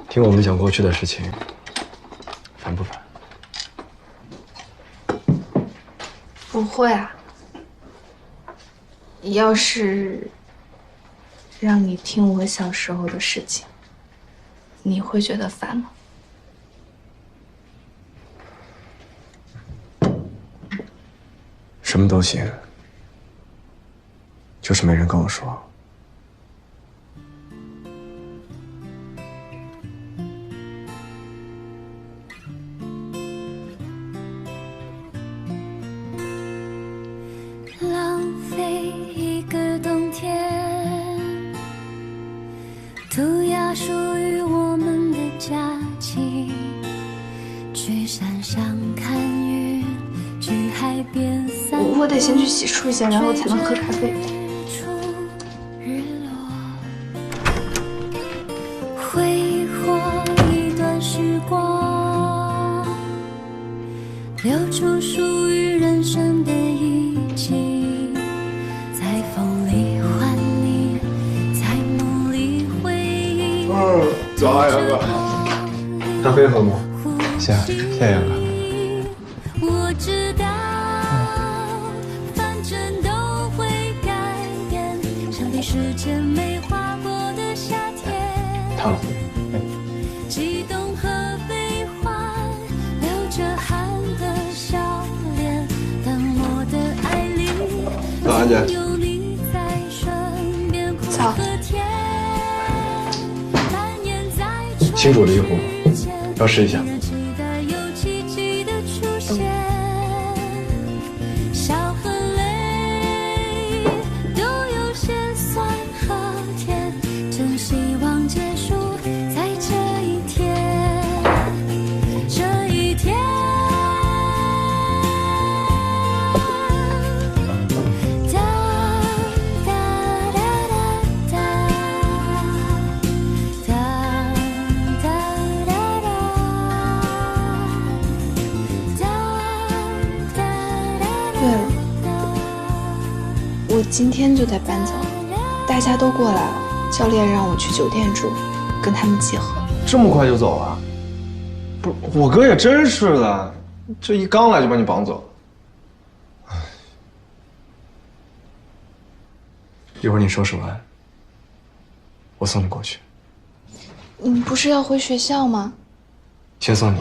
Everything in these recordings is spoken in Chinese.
听我们讲过去的事情，烦不烦？不会啊。要是让你听我小时候的事情，你会觉得烦吗？什么都行，就是没人跟我说。浪费一个冬天，涂鸦属于我们的假期，去山上看云，去海边散步。我得先去洗漱一下，然后才能喝咖啡。挥霍一段时光，留出属于人生的一季，在风里换你，在梦里回忆。早啊，杨哥。咖啡喝吗？行，谢谢杨哥。我知道，反正都会改变，像比时间没划过的夏天。烫了。激动和悲欢，流着汗的笑脸，淡漠的爱里，早安姐。有你在身边，苦早。和甜，蔓延在新煮了一壶，要试一下。期待有奇迹的出现，笑和泪都有些酸和甜，真希望结束在这一天，这一天。哒哒哒哒哒，哒哒哒哒，哒哒对了，我今天就得搬走，大家都过来了，教练让我去酒店住，跟他们集合。这么快就走啊？不是，我哥也真是的，这一刚来就把你绑走。一会儿你收拾完，我送你过去。你不是要回学校吗？先送你。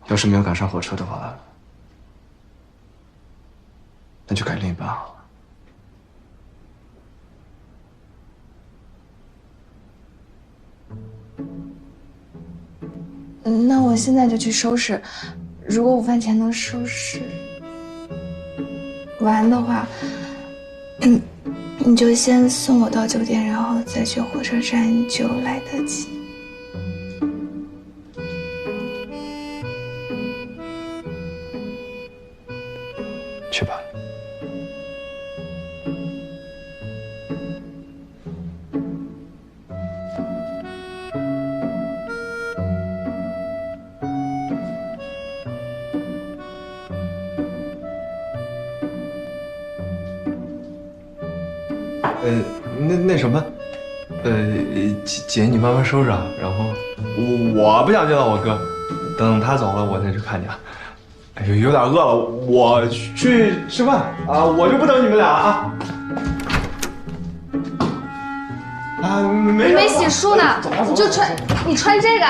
要是没有赶上火车的话，那就改另一班好了。那我现在就去收拾，如果午饭前能收拾完的话，你就先送我到酒店，然后再去火车站就来得及。去吧。那什么，姐你慢慢收拾啊，然后我不想见到我哥，等他走了我再去看你啊。哎呦，有点饿了，我去吃饭啊，我就不等你们俩了啊。啊，没你没洗漱呢，你穿这个。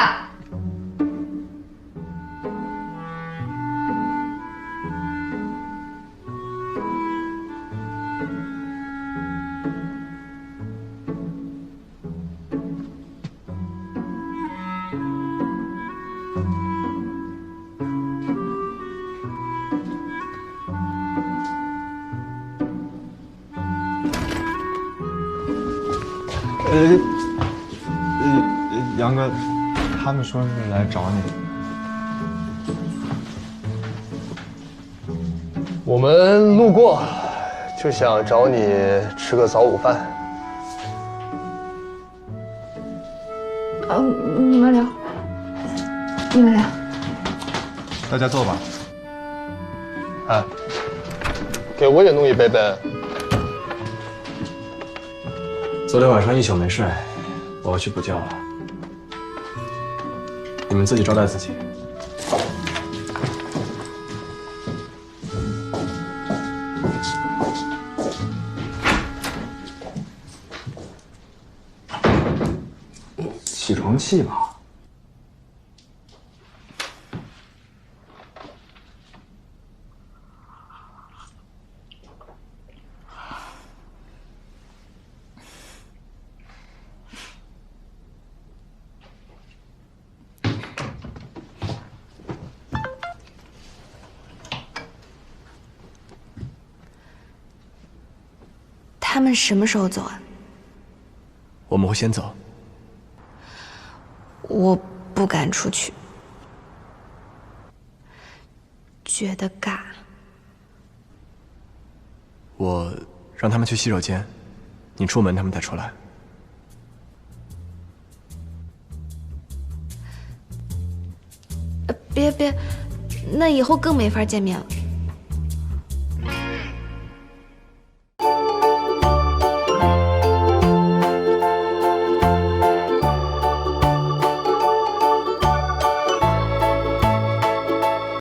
杨哥，他们说是来找你。我们路过，就想找你吃个早午饭。你们聊，你们聊。大家坐吧。哎，给给我也弄一杯呗。昨天晚上一宿没睡，我要去补觉了。你们自己招待自己。起床气吧。他们什么时候走啊？我们会先走。我不敢出去，觉得尬。我让他们去洗手间，你出门他们再出来。别，那以后更没法见面了。